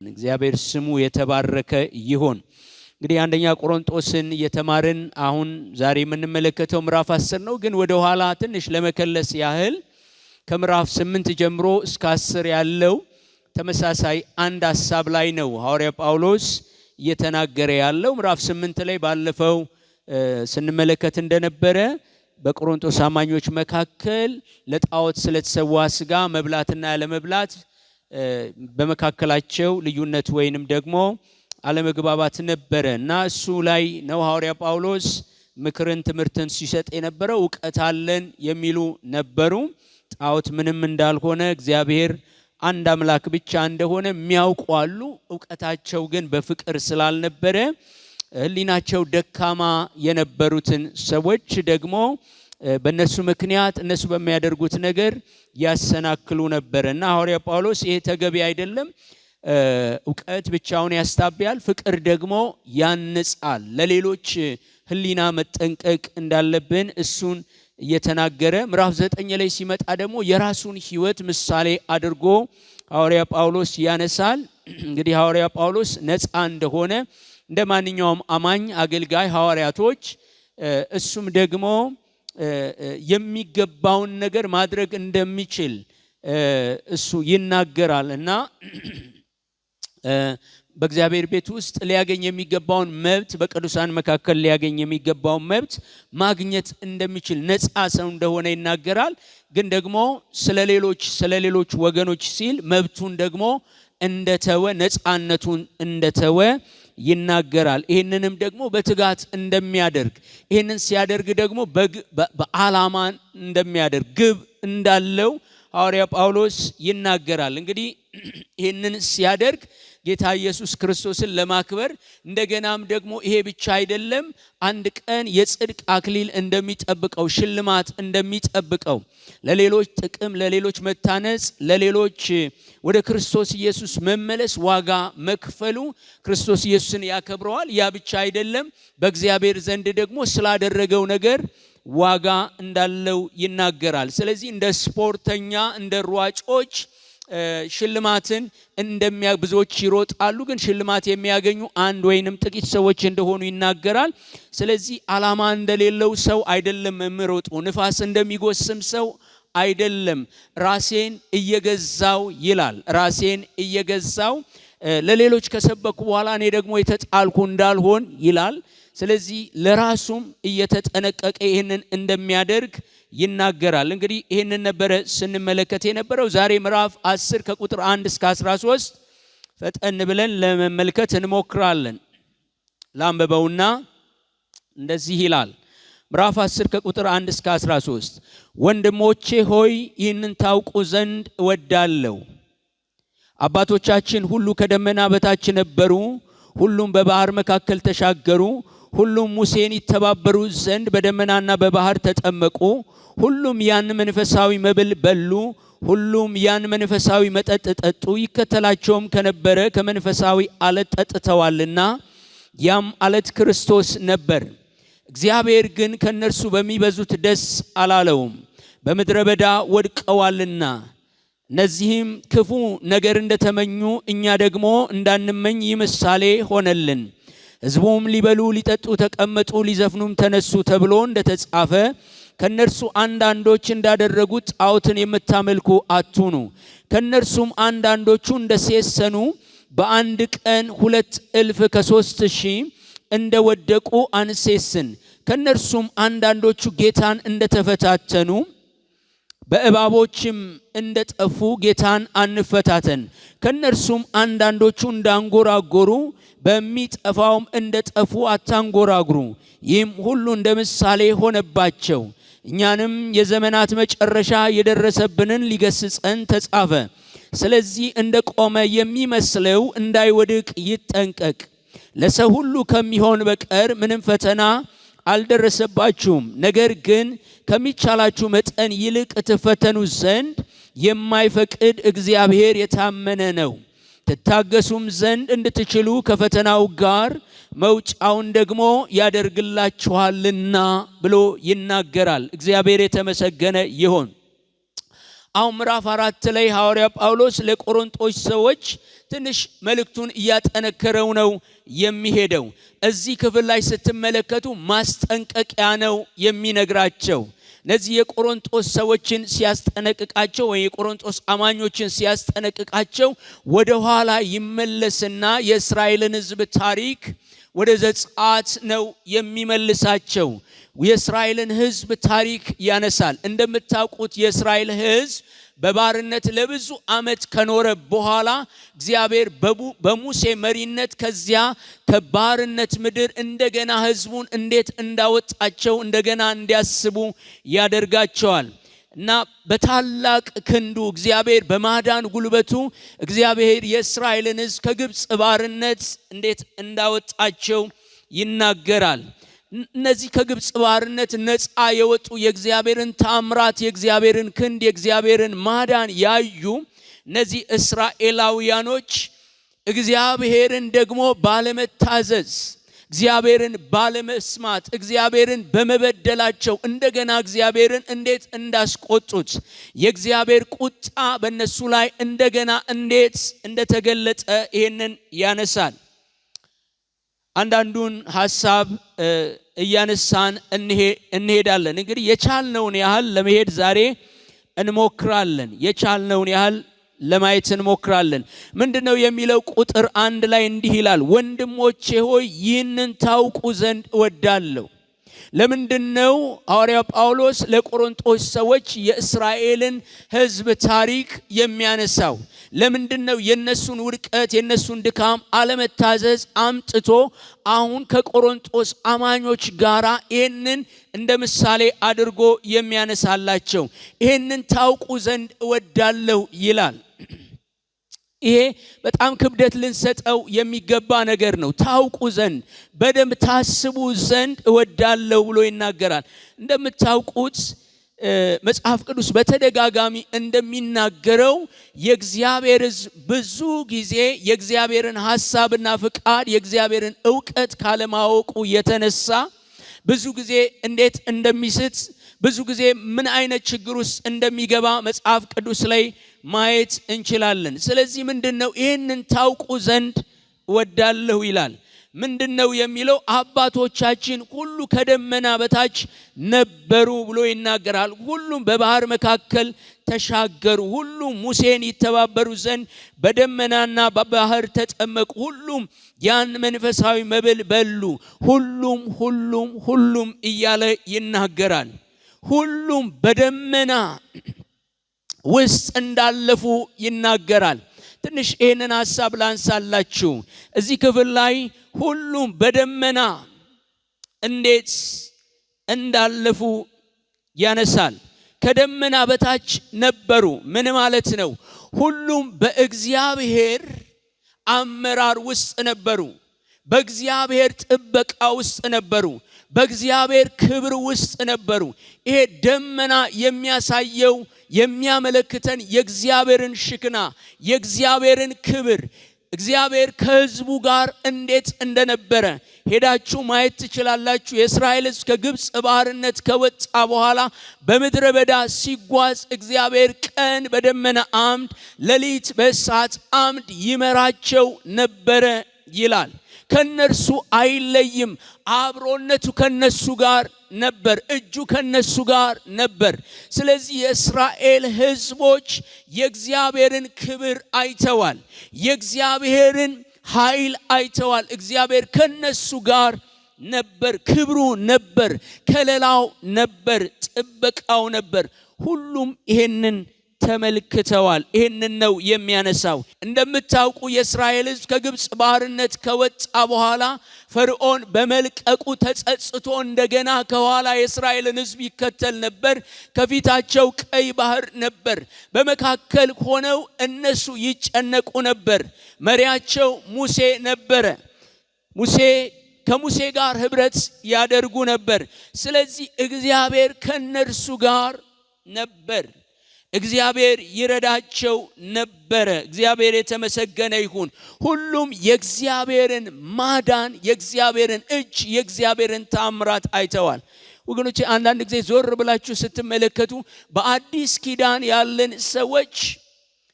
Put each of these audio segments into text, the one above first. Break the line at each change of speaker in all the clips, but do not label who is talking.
እግዚአብሔር ስሙ የተባረከ ይሁን። እንግዲህ አንደኛ ቆሮንቶስን የተማርን አሁን ዛሬ የምንመለከተው ምዕራፍ 10 ነው። ግን ወደ ኋላ ትንሽ ለመከለስ ያህል ከምዕራፍ 8 ጀምሮ እስከ 10 ያለው ተመሳሳይ አንድ ሐሳብ ላይ ነው ሐዋርያ ጳውሎስ እየተናገረ ያለው። ምዕራፍ 8 ላይ ባለፈው ስንመለከት እንደነበረ በቆሮንቶስ አማኞች መካከል ለጣዖት ስለተሰዋ ስጋ መብላትና ያለመብላት በመካከላቸው ልዩነት ወይንም ደግሞ አለመግባባት ነበረ እና እሱ ላይ ነው ሐዋርያ ጳውሎስ ምክርን ትምህርትን ሲሰጥ የነበረው። ዕውቀት አለን የሚሉ ነበሩ። ጣዖት ምንም እንዳልሆነ እግዚአብሔር አንድ አምላክ ብቻ እንደሆነ የሚያውቁ አሉ። ዕውቀታቸው ግን በፍቅር ስላልነበረ ሕሊናቸው ደካማ የነበሩትን ሰዎች ደግሞ በእነሱ ምክንያት እነሱ በሚያደርጉት ነገር ያሰናክሉ ነበር እና ሐዋርያ ጳውሎስ ይሄ ተገቢ አይደለም፣ ዕውቀት ብቻውን ያስታብያል፣ ፍቅር ደግሞ ያንጻል፣ ለሌሎች ሕሊና መጠንቀቅ እንዳለብን እሱን እየተናገረ ምዕራፍ 9 ላይ ሲመጣ ደግሞ የራሱን ሕይወት ምሳሌ አድርጎ ሐዋርያ ጳውሎስ ያነሳል። እንግዲህ ሐዋርያ ጳውሎስ ነፃ እንደሆነ እንደ ማንኛውም አማኝ አገልጋይ ሐዋርያቶች እሱም ደግሞ የሚገባውን ነገር ማድረግ እንደሚችል እሱ ይናገራል እና በእግዚአብሔር ቤት ውስጥ ሊያገኝ የሚገባውን መብት፣ በቅዱሳን መካከል ሊያገኝ የሚገባውን መብት ማግኘት እንደሚችል ነፃ ሰው እንደሆነ ይናገራል። ግን ደግሞ ስለሌሎች ወገኖች ሲል መብቱን ደግሞ እንደተወ፣ ነፃነቱን እንደተወ ይናገራል። ይህንንም ደግሞ በትጋት እንደሚያደርግ፣ ይህንን ሲያደርግ ደግሞ በዓላማ እንደሚያደርግ፣ ግብ እንዳለው ሐዋርያ ጳውሎስ ይናገራል። እንግዲህ ይህንን ሲያደርግ ጌታ ኢየሱስ ክርስቶስን ለማክበር እንደገናም ደግሞ ይሄ ብቻ አይደለም፣ አንድ ቀን የጽድቅ አክሊል እንደሚጠብቀው፣ ሽልማት እንደሚጠብቀው፣ ለሌሎች ጥቅም፣ ለሌሎች መታነጽ፣ ለሌሎች ወደ ክርስቶስ ኢየሱስ መመለስ ዋጋ መክፈሉ ክርስቶስ ኢየሱስን ያከብረዋል። ያ ብቻ አይደለም፣ በእግዚአብሔር ዘንድ ደግሞ ስላደረገው ነገር ዋጋ እንዳለው ይናገራል። ስለዚህ እንደ ስፖርተኛ እንደ ሯጮች ሽልማትን ብዙዎች ይሮጣሉ፣ ግን ሽልማት የሚያገኙ አንድ ወይንም ጥቂት ሰዎች እንደሆኑ ይናገራል። ስለዚህ ዓላማ እንደሌለው ሰው አይደለም የምሮጡ፣ ንፋስ እንደሚጎስም ሰው አይደለም። ራሴን እየገዛው ይላል፣ ራሴን እየገዛው ለሌሎች ከሰበኩ በኋላ እኔ ደግሞ የተጣልኩ እንዳልሆን ይላል። ስለዚህ ለራሱም እየተጠነቀቀ ይህንን እንደሚያደርግ ይናገራል። እንግዲህ ይህንን ነበረ ስንመለከት የነበረው። ዛሬ ምዕራፍ 10 ከቁጥር 1 እስከ 13 ፈጠን ብለን ለመመልከት እንሞክራለን። ላንብበውና እንደዚህ ይላል። ምዕራፍ 10 ከቁጥር 1 እስከ 13 ወንድሞቼ ሆይ ይህንን ታውቁ ዘንድ እወዳለሁ። አባቶቻችን ሁሉ ከደመና በታች ነበሩ፣ ሁሉም በባህር መካከል ተሻገሩ፣ ሁሉም ሙሴን ይተባበሩ ዘንድ በደመናና በባህር ተጠመቁ፣ ሁሉም ያን መንፈሳዊ መብል በሉ፣ ሁሉም ያን መንፈሳዊ መጠጥ ጠጡ። ይከተላቸውም ከነበረ ከመንፈሳዊ አለት ጠጥተዋልና ያም አለት ክርስቶስ ነበር። እግዚአብሔር ግን ከነርሱ በሚበዙት ደስ አላለውም፣ በምድረ በዳ ወድቀዋልና። እነዚህም ክፉ ነገር እንደተመኙ እኛ ደግሞ እንዳንመኝ ይህ ምሳሌ ሆነልን። ሕዝቡም ሊበሉ ሊጠጡ ተቀመጡ፣ ሊዘፍኑም ተነሱ ተብሎ እንደተጻፈ ከነርሱ አንዳንዶች እንዳደረጉት ጣዖትን የምታመልኩ አትሁኑ። ከነርሱም አንዳንዶቹ እንደሴሰኑ በአንድ ቀን 2,000 ከ3,000 እንደወደቁ አንሴስን። ከነርሱም አንዳንዶቹ ጌታን እንደተፈታተኑ በእባቦችም እንደጠፉ ጌታን አንፈታተን። ከነርሱም አንዳንዶቹ እንዳንጎራጎሩ በሚጠፋውም እንደጠፉ አታንጎራጉሩ። ይህም ሁሉ እንደ ምሳሌ ሆነባቸው፣ እኛንም የዘመናት መጨረሻ የደረሰብንን ሊገስጸን ተጻፈ። ስለዚህ እንደ ቆመ የሚመስለው እንዳይወድቅ ይጠንቀቅ። ለሰው ሁሉ ከሚሆን በቀር ምንም ፈተና አልደረሰባችሁም። ነገር ግን ከሚቻላችሁ መጠን ይልቅ ትፈተኑ ዘንድ የማይፈቅድ እግዚአብሔር የታመነ ነው። ትታገሱም ዘንድ እንድትችሉ ከፈተናው ጋር መውጫውን ደግሞ ያደርግላችኋልና ብሎ ይናገራል። እግዚአብሔር የተመሰገነ ይሁን። አሁን ምዕራፍ 4 ላይ ሐዋርያ ጳውሎስ ለቆሮንቶስ ሰዎች ትንሽ መልእክቱን እያጠነከረው ነው የሚሄደው። እዚህ ክፍል ላይ ስትመለከቱ ማስጠንቀቂያ ነው የሚነግራቸው። እነዚህ የቆሮንቶስ ሰዎችን ሲያስጠነቅቃቸው ወይ የቆሮንቶስ አማኞችን ሲያስጠነቅቃቸው ወደ ኋላ ይመለስና የእስራኤልን ሕዝብ ታሪክ ወደ ዘጸአት ነው የሚመልሳቸው። የእስራኤልን ሕዝብ ታሪክ ያነሳል። እንደምታውቁት የእስራኤል ሕዝብ በባርነት ለብዙ ዓመት ከኖረ በኋላ እግዚአብሔር በሙሴ መሪነት ከዚያ ከባርነት ምድር እንደገና ሕዝቡን እንዴት እንዳወጣቸው እንደገና እንዲያስቡ ያደርጋቸዋል። እና በታላቅ ክንዱ እግዚአብሔር በማዳን ጉልበቱ እግዚአብሔር የእስራኤልን ሕዝብ ከግብፅ ባርነት እንዴት እንዳወጣቸው ይናገራል። እነዚህ ከግብፅ ባርነት ነፃ የወጡ የእግዚአብሔርን ታምራት የእግዚአብሔርን ክንድ የእግዚአብሔርን ማዳን ያዩ እነዚህ እስራኤላውያኖች እግዚአብሔርን ደግሞ ባለመታዘዝ እግዚአብሔርን ባለመስማት እግዚአብሔርን በመበደላቸው እንደገና እግዚአብሔርን እንዴት እንዳስቆጡት የእግዚአብሔር ቁጣ በእነሱ ላይ እንደገና እንዴት እንደተገለጠ ይህንን ያነሳል። አንዳንዱን ሐሳብ እያነሳን እንሄዳለን። እንግዲህ የቻልነውን ያህል ለመሄድ ዛሬ እንሞክራለን። የቻልነውን ያህል ለማየት እንሞክራለን። ምንድነው የሚለው? ቁጥር 1 ላይ እንዲህ ይላል፣ ወንድሞቼ ሆይ ይህንን ታውቁ ዘንድ እወዳለሁ። ለምንድነው ሐዋርያው ጳውሎስ ለቆሮንቶስ ሰዎች የእስራኤልን ሕዝብ ታሪክ የሚያነሳው? ለምንድነው የነሱን ውድቀት የነሱን ድካም አለመታዘዝ አምጥቶ አሁን ከቆሮንቶስ አማኞች ጋራ ይህንን እንደ ምሳሌ አድርጎ የሚያነሳላቸው? ይህንን ታውቁ ዘንድ እወዳለሁ ይላል። ይሄ በጣም ክብደት ልንሰጠው የሚገባ ነገር ነው። ታውቁ ዘንድ በደንብ ታስቡ ዘንድ እወዳለሁ ብሎ ይናገራል። እንደምታውቁት መጽሐፍ ቅዱስ በተደጋጋሚ እንደሚናገረው የእግዚአብሔር ሕዝብ ብዙ ጊዜ የእግዚአብሔርን ሐሳብና ፍቃድ የእግዚአብሔርን ዕውቀት ካለማወቁ የተነሳ ብዙ ጊዜ እንዴት እንደሚስት ብዙ ጊዜ ምን አይነት ችግር ውስጥ እንደሚገባ መጽሐፍ ቅዱስ ላይ ማየት እንችላለን። ስለዚህ ምንድነው ይህንን ታውቁ ዘንድ እወዳለሁ ይላል። ምንድነው የሚለው? አባቶቻችን ሁሉ ከደመና በታች ነበሩ ብሎ ይናገራል። ሁሉም በባህር መካከል ተሻገሩ። ሁሉም ሙሴን ይተባበሩ ዘንድ በደመናና በባህር ተጠመቁ። ሁሉም ያን መንፈሳዊ መብል በሉ። ሁሉም እያለ ይናገራል። ሁሉም በደመና ውስጥ እንዳለፉ ይናገራል። ትንሽ ይህንን ሐሳብ ላንሳላችሁ። እዚህ ክፍል ላይ ሁሉም በደመና እንዴት እንዳለፉ ያነሳል። ከደመና በታች ነበሩ። ምን ማለት ነው? ሁሉም በእግዚአብሔር አመራር ውስጥ ነበሩ። በእግዚአብሔር ጥበቃ ውስጥ ነበሩ። በእግዚአብሔር ክብር ውስጥ ነበሩ። ይሄ ደመና የሚያሳየው የሚያመለክተን የእግዚአብሔርን ሽክና የእግዚአብሔርን ክብር እግዚአብሔር ከሕዝቡ ጋር እንዴት እንደነበረ ሄዳችሁ ማየት ትችላላችሁ። የእስራኤል ሕዝብ ከግብፅ ባርነት ከወጣ በኋላ በምድረ በዳ ሲጓዝ እግዚአብሔር ቀን በደመና አምድ ሌሊት በእሳት አምድ ይመራቸው ነበረ ይላል። ከነርሱ አይለይም። አብሮነቱ ከነሱ ጋር ነበር። እጁ ከነሱ ጋር ነበር። ስለዚህ የእስራኤል ሕዝቦች የእግዚአብሔርን ክብር አይተዋል። የእግዚአብሔርን ኃይል አይተዋል። እግዚአብሔር ከነሱ ጋር ነበር። ክብሩ ነበር፣ ከለላው ነበር፣ ጥበቃው ነበር። ሁሉም ይሄንን ተመልክተዋል። ይሄንን ነው የሚያነሳው። እንደምታውቁ የእስራኤል ሕዝብ ከግብፅ ባርነት ከወጣ በኋላ ፈርዖን በመልቀቁ ተጸጽቶ እንደገና ከኋላ የእስራኤልን ሕዝብ ይከተል ነበር። ከፊታቸው ቀይ ባህር ነበር። በመካከል ሆነው እነሱ ይጨነቁ ነበር። መሪያቸው ሙሴ ነበረ። ከሙሴ ጋር ህብረት ያደርጉ ነበር። ስለዚህ እግዚአብሔር ከነርሱ ጋር ነበር። እግዚአብሔር ይረዳቸው ነበረ። እግዚአብሔር የተመሰገነ ይሁን። ሁሉም የእግዚአብሔርን ማዳን የእግዚአብሔርን እጅ የእግዚአብሔርን ታምራት አይተዋል። ወገኖቼ አንዳንድ ጊዜ ዞር ብላችሁ ስትመለከቱ በአዲስ ኪዳን ያለን ሰዎች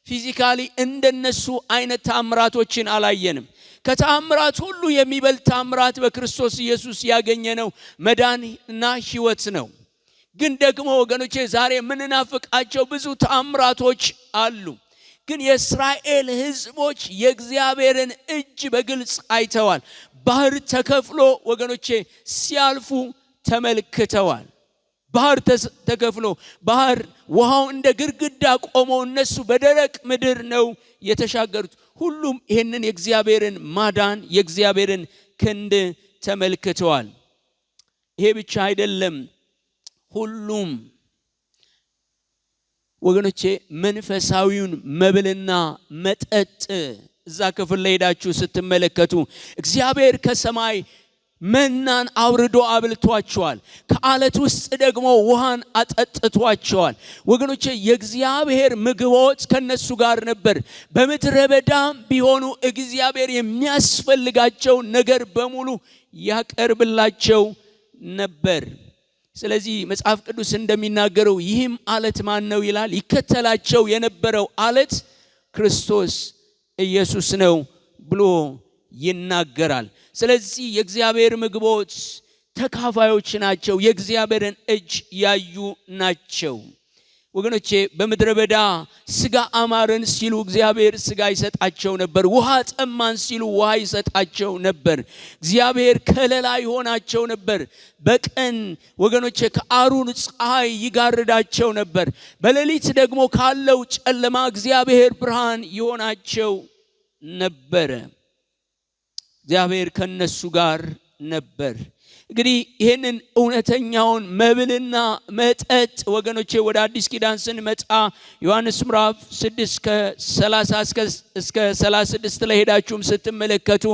ፊዚካሊ እንደነሱ አይነት ታምራቶችን አላየንም። ከተአምራት ሁሉ የሚበልጥ ታምራት በክርስቶስ ኢየሱስ ያገኘነው መዳንና ሕይወት ነው። ግን ደግሞ ወገኖቼ ዛሬ ምንናፍቃቸው ብዙ ታምራቶች አሉ። ግን የእስራኤል ሕዝቦች የእግዚአብሔርን እጅ በግልጽ አይተዋል። ባህር ተከፍሎ ወገኖቼ ሲያልፉ ተመልክተዋል። ባህር ተከፍሎ ባህር ውሃው እንደ ግድግዳ ቆሞ እነሱ በደረቅ ምድር ነው የተሻገሩት። ሁሉም ይሄንን የእግዚአብሔርን ማዳን የእግዚአብሔርን ክንድ ተመልክተዋል። ይሄ ብቻ አይደለም። ሁሉም ወገኖቼ መንፈሳዊውን መብልና መጠጥ እዛ ክፍል ላይ ሄዳችሁ ስትመለከቱ እግዚአብሔር ከሰማይ መናን አውርዶ አብልቷቸዋል። ከአለት ውስጥ ደግሞ ውሃን አጠጥቷቸዋል። ወገኖቼ የእግዚአብሔር ምግቦች ከነሱ ጋር ነበር። በምድረ በዳም ቢሆኑ እግዚአብሔር የሚያስፈልጋቸው ነገር በሙሉ ያቀርብላቸው ነበር። ስለዚህ መጽሐፍ ቅዱስ እንደሚናገረው ይህም አለት ማን ነው ይላል። ይከተላቸው የነበረው አለት ክርስቶስ ኢየሱስ ነው ብሎ ይናገራል። ስለዚህ የእግዚአብሔር ምግቦች ተካፋዮች ናቸው። የእግዚአብሔርን እጅ ያዩ ናቸው። ወገኖቼ በምድረ በዳ ስጋ አማረን ሲሉ እግዚአብሔር ስጋ ይሰጣቸው ነበር። ውሃ ጠማን ሲሉ ውሃ ይሰጣቸው ነበር። እግዚአብሔር ከለላ ይሆናቸው ነበር። በቀን ወገኖቼ ከአሩን ፀሐይ ይጋርዳቸው ነበር። በሌሊት ደግሞ ካለው ጨለማ እግዚአብሔር ብርሃን ይሆናቸው ነበር። እግዚአብሔር ከነሱ ጋር ነበር። እንግዲህ ይሄንን እውነተኛውን መብልና መጠጥ ወገኖቼ ወደ አዲስ ኪዳን ስንመጣ ዮሐንስ ምዕራፍ 6 ከ30 እስከ 36 ላይ ሄዳችሁም ስትመለከቱ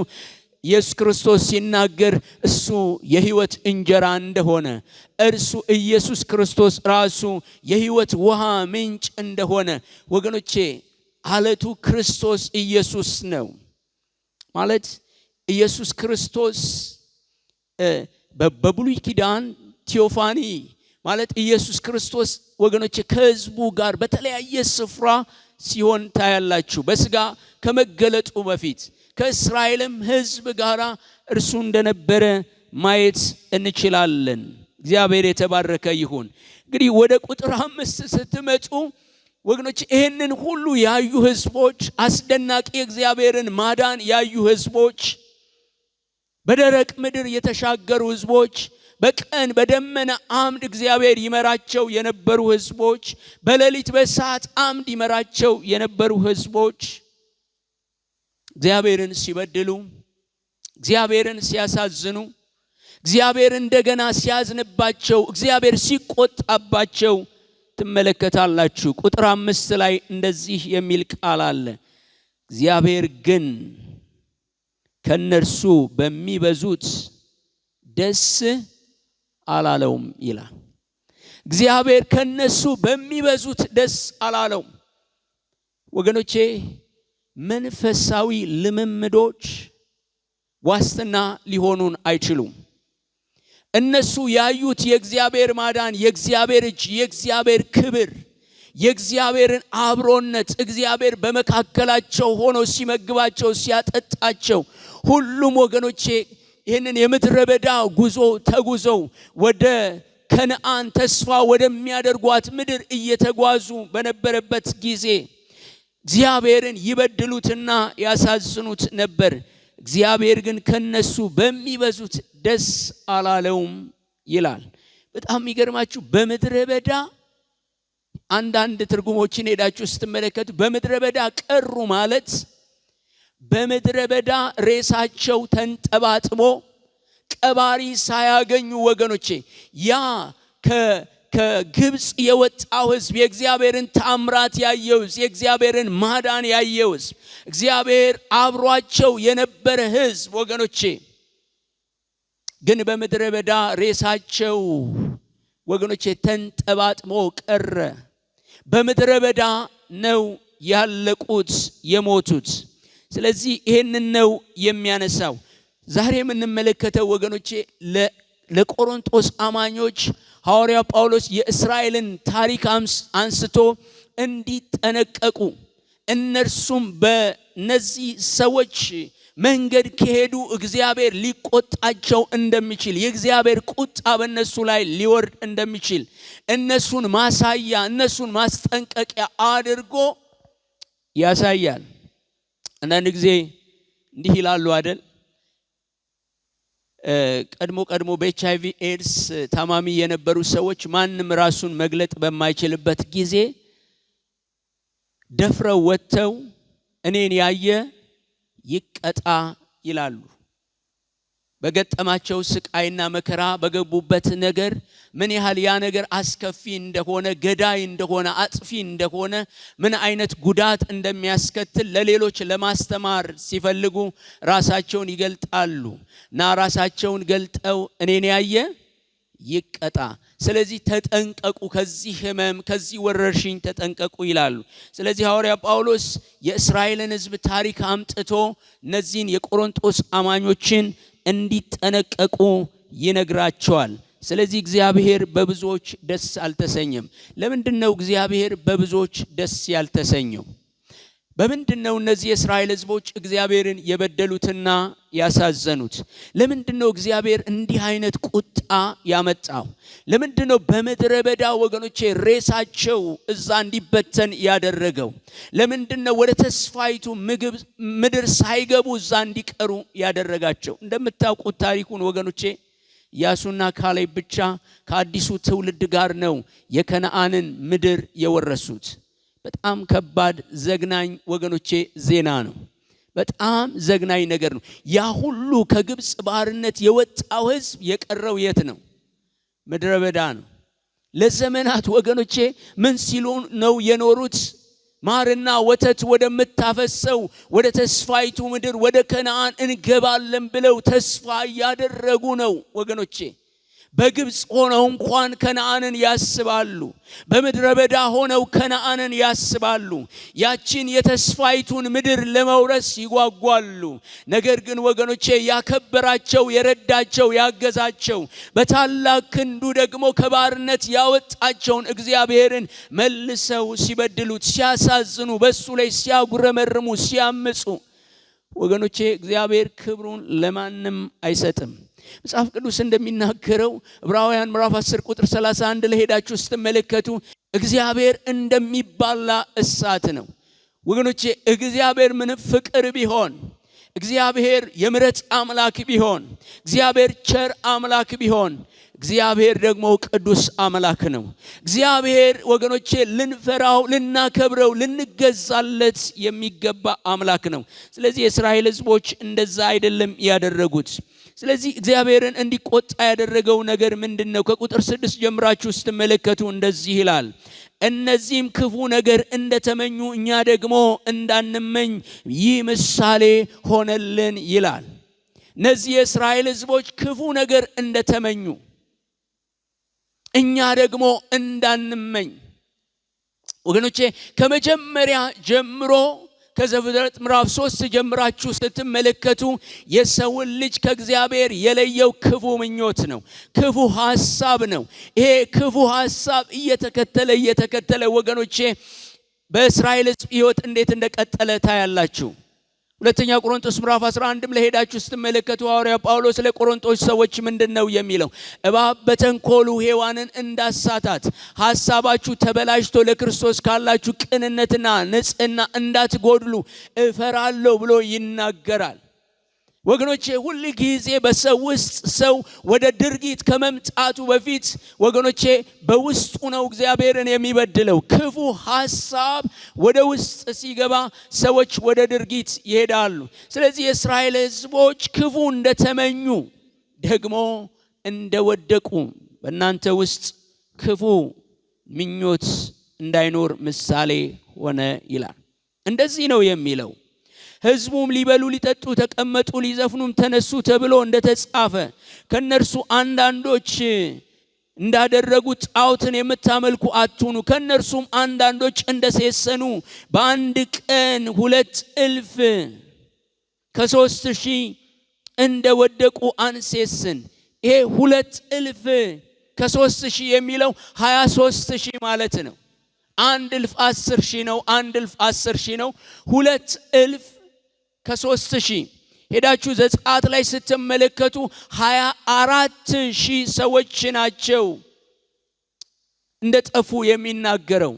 ኢየሱስ ክርስቶስ ሲናገር እሱ የሕይወት እንጀራ እንደሆነ እርሱ ኢየሱስ ክርስቶስ ራሱ የሕይወት ውሃ ምንጭ እንደሆነ ወገኖቼ አለቱ ክርስቶስ ኢየሱስ ነው ማለት ኢየሱስ ክርስቶስ በብሉይ ኪዳን ቴዎፋኒ ማለት ኢየሱስ ክርስቶስ ወገኖቼ ከሕዝቡ ጋር በተለያየ ስፍራ ሲሆን ታያላችሁ። በስጋ ከመገለጡ በፊት ከእስራኤልም ሕዝብ ጋር እርሱ እንደነበረ ማየት እንችላለን። እግዚአብሔር የተባረከ ይሁን። እንግዲህ ወደ ቁጥር 5 ስትመጡ ወገኖቼ ይህንን ሁሉ ያዩ ሕዝቦች አስደናቂ እግዚአብሔርን ማዳን ያዩ ሕዝቦች በደረቅ ምድር የተሻገሩ ሕዝቦች በቀን በደመና አምድ እግዚአብሔር ይመራቸው የነበሩ ሕዝቦች በሌሊት በእሳት አምድ ይመራቸው የነበሩ ሕዝቦች እግዚአብሔርን ሲበድሉ እግዚአብሔርን ሲያሳዝኑ እግዚአብሔር እንደገና ሲያዝንባቸው እግዚአብሔር ሲቆጣባቸው ትመለከታላችሁ። ቁጥር 5 ላይ እንደዚህ የሚል ቃል አለ። እግዚአብሔር ግን ከነርሱ በሚበዙት ደስ አላለውም ይላል። እግዚአብሔር ከነሱ በሚበዙት ደስ አላለውም። ወገኖቼ መንፈሳዊ ልምምዶች ዋስትና ሊሆኑን አይችሉም። እነሱ ያዩት የእግዚአብሔር ማዳን፣ የእግዚአብሔር እጅ፣ የእግዚአብሔር ክብር፣ የእግዚአብሔርን አብሮነት እግዚአብሔር በመካከላቸው ሆኖ ሲመግባቸው ሲያጠጣቸው ሁሉም ወገኖቼ ይህንን የምድረ በዳ ጉዞ ተጉዘው ወደ ከነአን ተስፋ ወደሚያደርጓት ምድር እየተጓዙ በነበረበት ጊዜ እግዚአብሔርን ይበድሉትና ያሳዝኑት ነበር። እግዚአብሔር ግን ከነሱ በሚበዙት ደስ አላለውም ይላል። በጣም የሚገርማችሁ በምድረ በዳ አንዳንድ ትርጉሞችን ሄዳችሁ ስትመለከቱ በምድረ በዳ ቀሩ ማለት በምድረ በዳ ሬሳቸው ተንጠባጥቦ ቀባሪ ሳያገኙ ወገኖቼ ያ ከግብፅ የወጣው ሕዝብ የእግዚአብሔርን ታምራት ያየው ሕዝብ የእግዚአብሔርን ማዳን ያየው ሕዝብ እግዚአብሔር አብሯቸው የነበረ ሕዝብ ወገኖቼ ግን በምድረ በዳ ሬሳቸው ወገኖቼ ተንጠባጥሞ ቀረ። በምድረ በዳ ነው ያለቁት የሞቱት። ስለዚህ ይሄንን ነው የሚያነሳው። ዛሬ የምንመለከተው ወገኖቼ ለቆሮንቶስ አማኞች ሐዋርያ ጳውሎስ የእስራኤልን ታሪክ አንስቶ እንዲጠነቀቁ እነርሱም በነዚህ ሰዎች መንገድ ከሄዱ እግዚአብሔር ሊቆጣቸው እንደሚችል የእግዚአብሔር ቁጣ በእነሱ ላይ ሊወርድ እንደሚችል እነሱን ማሳያ እነሱን ማስጠንቀቂያ አድርጎ ያሳያል። አንዳንድ ጊዜ እንዲህ ይላሉ አይደል? ቀድሞ በኤችአይቪ ኤድስ ታማሚ የነበሩ ሰዎች ማንም ራሱን መግለጥ በማይችልበት ጊዜ ደፍረው ወጥተው እኔን ያየ ይቀጣ ይላሉ። በገጠማቸው ስቃይና መከራ በገቡበት ነገር ምን ያህል ያ ነገር አስከፊ እንደሆነ፣ ገዳይ እንደሆነ፣ አጥፊ እንደሆነ፣ ምን አይነት ጉዳት እንደሚያስከትል ለሌሎች ለማስተማር ሲፈልጉ ራሳቸውን ይገልጣሉ እና ራሳቸውን ገልጠው እኔን ያየ ይቀጣ፣ ስለዚህ ተጠንቀቁ፣ ከዚህ ህመም ከዚህ ወረርሽኝ ተጠንቀቁ ይላሉ። ስለዚህ ሐዋርያ ጳውሎስ የእስራኤልን ሕዝብ ታሪክ አምጥቶ እነዚህን የቆሮንቶስ አማኞችን እንዲጠነቀቁ ይነግራቸዋል። ስለዚህ እግዚአብሔር በብዙዎች ደስ አልተሰኘም። ለምንድነው እግዚአብሔር በብዙዎች ደስ ያልተሰኘው? በምንድነው እነዚህ የእስራኤል ሕዝቦች እግዚአብሔርን የበደሉትና ያሳዘኑት? ለምንድነው እግዚአብሔር እንዲህ አይነት ቁጣ ያመጣው? ለምንድነው በምድረ በዳ ወገኖቼ ሬሳቸው እዛ እንዲበተን ያደረገው? ለምንድነው ወደ ተስፋይቱ ምድር ሳይገቡ እዛ እንዲቀሩ ያደረጋቸው? እንደምታውቁት ታሪኩን ወገኖቼ ኢያሱና ካሌብ ብቻ ከአዲሱ ትውልድ ጋር ነው የከነዓንን ምድር የወረሱት። በጣም ከባድ ዘግናኝ ወገኖቼ ዜና ነው። በጣም ዘግናኝ ነገር ነው። ያ ሁሉ ከግብፅ ባርነት የወጣው ሕዝብ የቀረው የት ነው? ምድረ በዳ ነው። ለዘመናት ወገኖቼ ምን ሲሉ ነው የኖሩት? ማርና ወተት ወደምታፈሰው ወደ ተስፋይቱ ምድር ወደ ከነዓን እንገባለን ብለው ተስፋ እያደረጉ ነው ወገኖቼ። በግብፅ ሆነው እንኳን ከነዓንን ያስባሉ። በምድረ በዳ ሆነው ከነዓንን ያስባሉ። ያችን የተስፋይቱን ምድር ለመውረስ ይጓጓሉ። ነገር ግን ወገኖቼ ያከበራቸው፣ የረዳቸው፣ ያገዛቸው በታላቅ ክንዱ ደግሞ ከባርነት ያወጣቸውን እግዚአብሔርን መልሰው ሲበድሉት፣ ሲያሳዝኑ፣ በሱ ላይ ሲያጉረመርሙ፣ ሲያምፁ ወገኖቼ እግዚአብሔር ክብሩን ለማንም አይሰጥም። መጽሐፍ ቅዱስ እንደሚናገረው ዕብራውያን ምዕራፍ 10 ቁጥር 31 ለሄዳችሁ ስትመለከቱ እግዚአብሔር እንደሚባላ እሳት ነው ወገኖቼ። እግዚአብሔር ምን ፍቅር ቢሆን፣ እግዚአብሔር የምሕረት አምላክ ቢሆን፣ እግዚአብሔር ቸር አምላክ ቢሆን፣ እግዚአብሔር ደግሞ ቅዱስ አምላክ ነው። እግዚአብሔር ወገኖቼ ልንፈራው፣ ልናከብረው፣ ልንገዛለት የሚገባ አምላክ ነው። ስለዚህ የእስራኤል ሕዝቦች እንደዛ አይደለም ያደረጉት። ስለዚህ እግዚአብሔርን እንዲቆጣ ያደረገው ነገር ምንድነው? ከቁጥር 6 ጀምራችሁ ስትመለከቱ እንደዚህ ይላል፣ እነዚህም ክፉ ነገር እንደተመኙ እኛ ደግሞ እንዳንመኝ ይህ ምሳሌ ሆነልን ይላል። እነዚህ የእስራኤል ሕዝቦች ክፉ ነገር እንደተመኙ እኛ ደግሞ እንዳንመኝ ወገኖቼ ከመጀመሪያ ጀምሮ ከዘፍጥረት ምዕራፍ 3 ጀምራችሁ ስትመለከቱ የሰውን ልጅ ከእግዚአብሔር የለየው ክፉ ምኞት ነው፣ ክፉ ሐሳብ ነው። ይሄ ክፉ ሐሳብ እየተከተለ ወገኖቼ በእስራኤል ሕይወት እንዴት እንደቀጠለ ታያላችሁ። ሁለተኛ ቆሮንቶስ ምዕራፍ 11 ለሄዳችሁ ስትመለከቱ ሐዋርያ ጳውሎስ ለቆሮንቶስ ሰዎች ምንድነው የሚለው? እባብ በተንኮሉ ሔዋንን እንዳሳታት ሐሳባችሁ ተበላሽቶ ለክርስቶስ ካላችሁ ቅንነትና ንጽሕና እንዳትጎድሉ እፈራለሁ ብሎ ይናገራል። ወገኖቼ ሁሉ ጊዜ በሰው ውስጥ ሰው ወደ ድርጊት ከመምጣቱ በፊት ወገኖቼ በውስጡ ነው እግዚአብሔርን የሚበድለው። ክፉ ሐሳብ ወደ ውስጥ ሲገባ ሰዎች ወደ ድርጊት ይሄዳሉ። ስለዚህ የእስራኤል ሕዝቦች ክፉ እንደተመኙ ደግሞ እንደወደቁ በእናንተ ውስጥ ክፉ ምኞት እንዳይኖር ምሳሌ ሆነ ይላል። እንደዚህ ነው የሚለው። ሕዝቡም ሊበሉ ሊጠጡ ተቀመጡ፣ ሊዘፍኑም ተነሱ ተብሎ እንደተጻፈ ከነርሱ አንዳንዶች እንዳደረጉት ጣዖትን የምታመልኩ አትሁኑ። ከነርሱም አንዳንዶች እንደሴሰኑ በአንድ ቀን 2,000 ከ3,000 እንደወደቁ አንሴስን። ይሄ 2,000 ከ3,000 የሚለው 23,000 ማለት ነው። 1,000 10,000 ነው። 1,000 10,000 ነው። 2,000 ከ3,000 ሄዳችሁ ዘጸአት ላይ ስትመለከቱ 24,000 ሰዎች ናቸው እንደጠፉ የሚናገረው